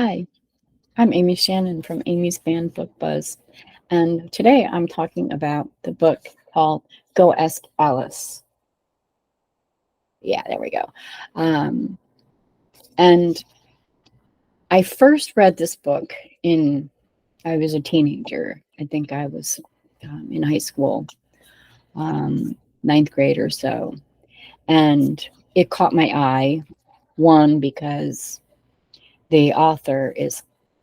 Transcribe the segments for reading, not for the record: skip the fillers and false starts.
Hi, I'm Amy Shannon from Amy's Band Book Buzz, and today I'm talking about the book called Go Ask Alice. Yeah, there we go. And I first read this book I was a teenager. I think I was in high school, ninth grade or so, and it caught my eye. One, because the author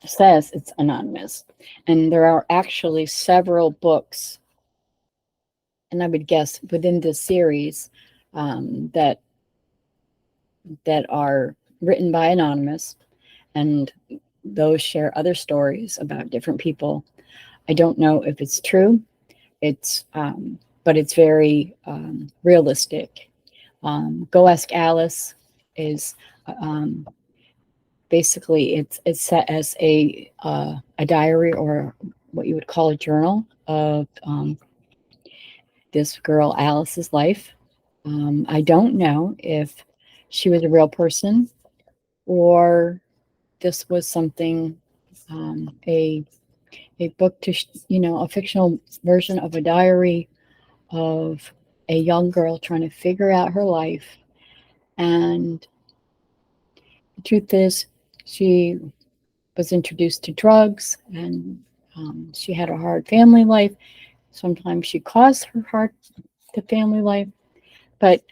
says it's anonymous, and there are actually several books, and I would guess within this series, that are written by anonymous, and those share other stories about different people. I don't know if it's true. But it's very realistic. Go Ask Alice is basically it's set as a diary, or what you would call a journal of this girl Alice's life. I don't know if she was a real person, or this was something, a book to a fictional version of a diary of a young girl trying to figure out her life. And the truth is, she was introduced to drugs, and she had a hard family life. Sometimes she caused her hard to family life. But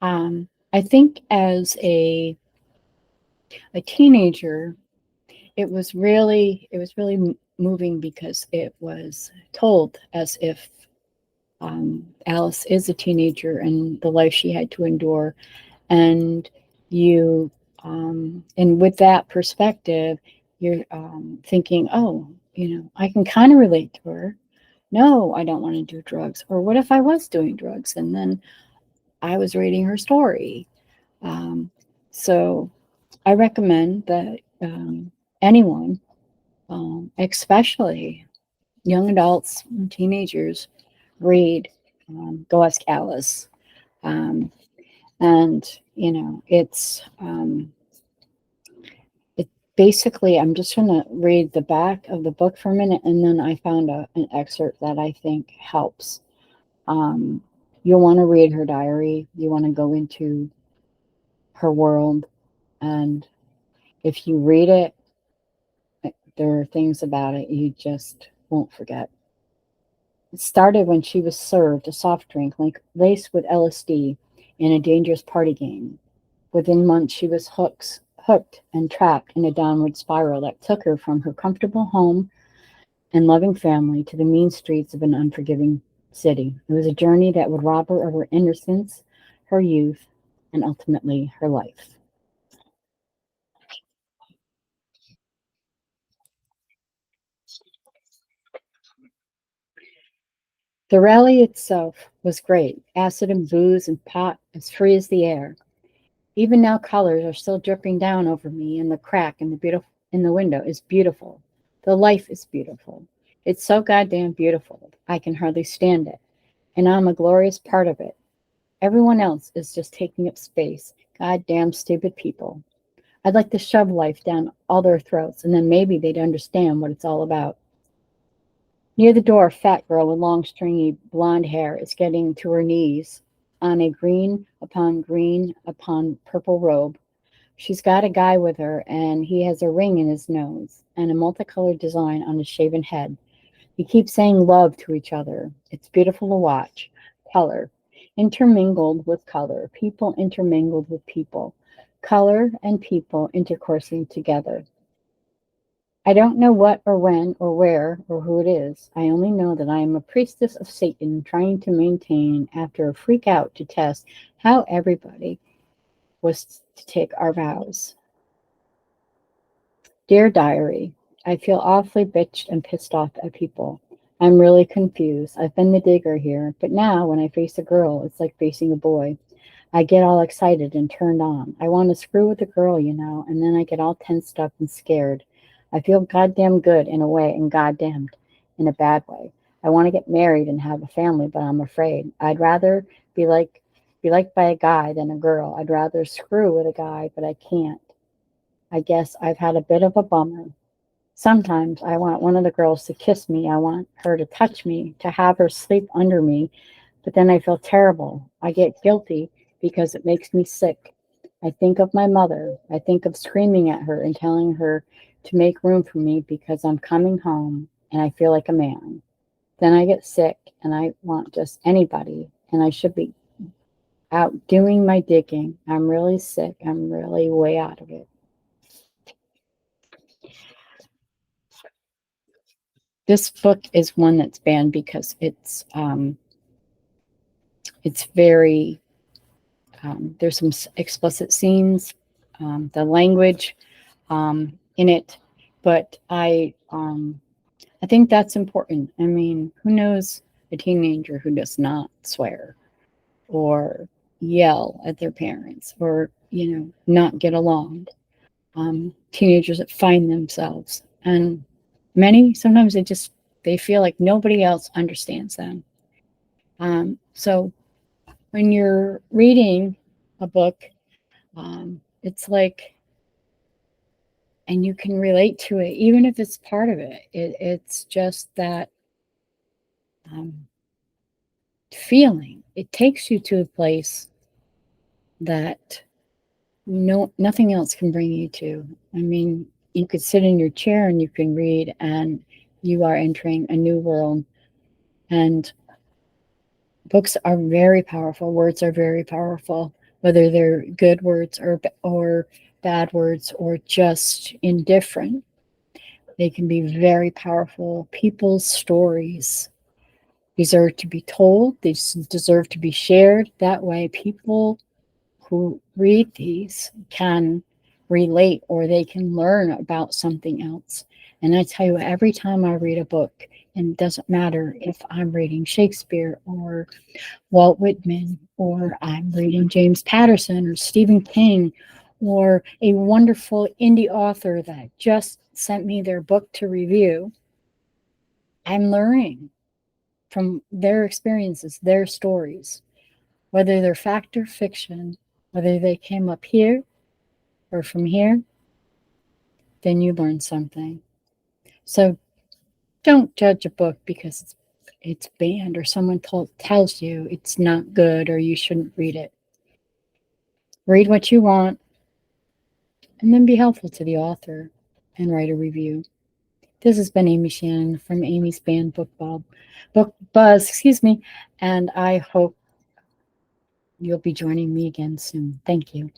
I think as a teenager, it was really moving, because it was told as if Alice is a teenager and the life she had to endure. And you, and with that perspective, you're thinking, oh, I can kind of relate to her. No, I don't want to do drugs. Or what if I was doing drugs and then I was reading her story? So I recommend that anyone, especially young adults and teenagers, read Go Ask Alice. And it's it basically, I'm just going to read the back of the book for a minute, and then I found an excerpt that I think helps. You'll want to read her diary. You want to go into her world, and if you read it, there are things about it you just won't forget. It started when she was served a soft drink laced with LSD in a dangerous party game. Within months, she was hooked and trapped in a downward spiral that took her from her comfortable home and loving family to the mean streets of an unforgiving city. It was a journey that would rob her of her innocence, her youth, and ultimately her life. The rally itself was great. Acid and booze and pot as free as the air. Even now, colors are still dripping down over me, and the crack in the window is beautiful. The life is beautiful. It's so goddamn beautiful. I can hardly stand it. And I'm a glorious part of it. Everyone else is just taking up space. Goddamn stupid people. I'd like to shove life down all their throats, and then maybe they'd understand what it's all about. Near the door, a fat girl with long, stringy blonde hair is getting to her knees on a green upon purple robe. She's got a guy with her, and he has a ring in his nose and a multicolored design on his shaven head. We keep saying love to each other. It's beautiful to watch. Color, intermingled with color. People intermingled with people. Color and people intercoursing together. I don't know what or when or where or who it is. I only know that I am a priestess of Satan trying to maintain, after a freak out to test how everybody was to take our vows. Dear Diary, I feel awfully bitched and pissed off at people. I'm really confused. I've been the digger here, but now when I face a girl, it's like facing a boy. I get all excited and turned on. I want to screw with a girl, and then I get all tensed up and scared. I feel goddamn good in a way and goddamned in a bad way. I want to get married and have a family, but I'm afraid. I'd rather be liked by a guy than a girl. I'd rather screw with a guy, but I can't. I guess I've had a bit of a bummer. Sometimes I want one of the girls to kiss me. I want her to touch me, to have her sleep under me. But then I feel terrible. I get guilty because it makes me sick. I think of my mother. I think of screaming at her and telling her to make room for me because I'm coming home and I feel like a man. Then I get sick and I want just anybody, and I should be out doing my digging. I'm really sick. I'm really way out of it. This book is one that's banned because it's very there's some explicit scenes, the language in it, but I think that's important. I mean, who knows a teenager who does not swear or yell at their parents or not get along? Teenagers that find themselves, and many sometimes they feel like nobody else understands them. So when you're reading a book, it's like, and you can relate to it, even if it's part of it. It's just that um, feeling. It takes you to a place that nothing else can bring you to. I mean, you could sit in your chair and you can read, and you are entering a new world. And books are very powerful. Words are very powerful, whether they're good words or bad words or just indifferent. They can be very powerful. People's stories deserve to be told. They deserve to be shared. That way, people who read these can relate, or they can learn about something else. And I tell you, every time I read a book, and it doesn't matter if I'm reading Shakespeare or Walt Whitman, or I'm reading James Patterson or Stephen King, or a wonderful indie author that just sent me their book to review, I'm learning from their experiences, their stories, whether they're fact or fiction, whether they came up here or from here, then you learn something. So don't judge a book because it's banned or someone tells you it's not good or you shouldn't read it. Read what you want and then be helpful to the author and write a review. This has been Amy Shannon from Amy's Band Book Buzz, excuse me, and I hope you'll be joining me again soon. Thank you.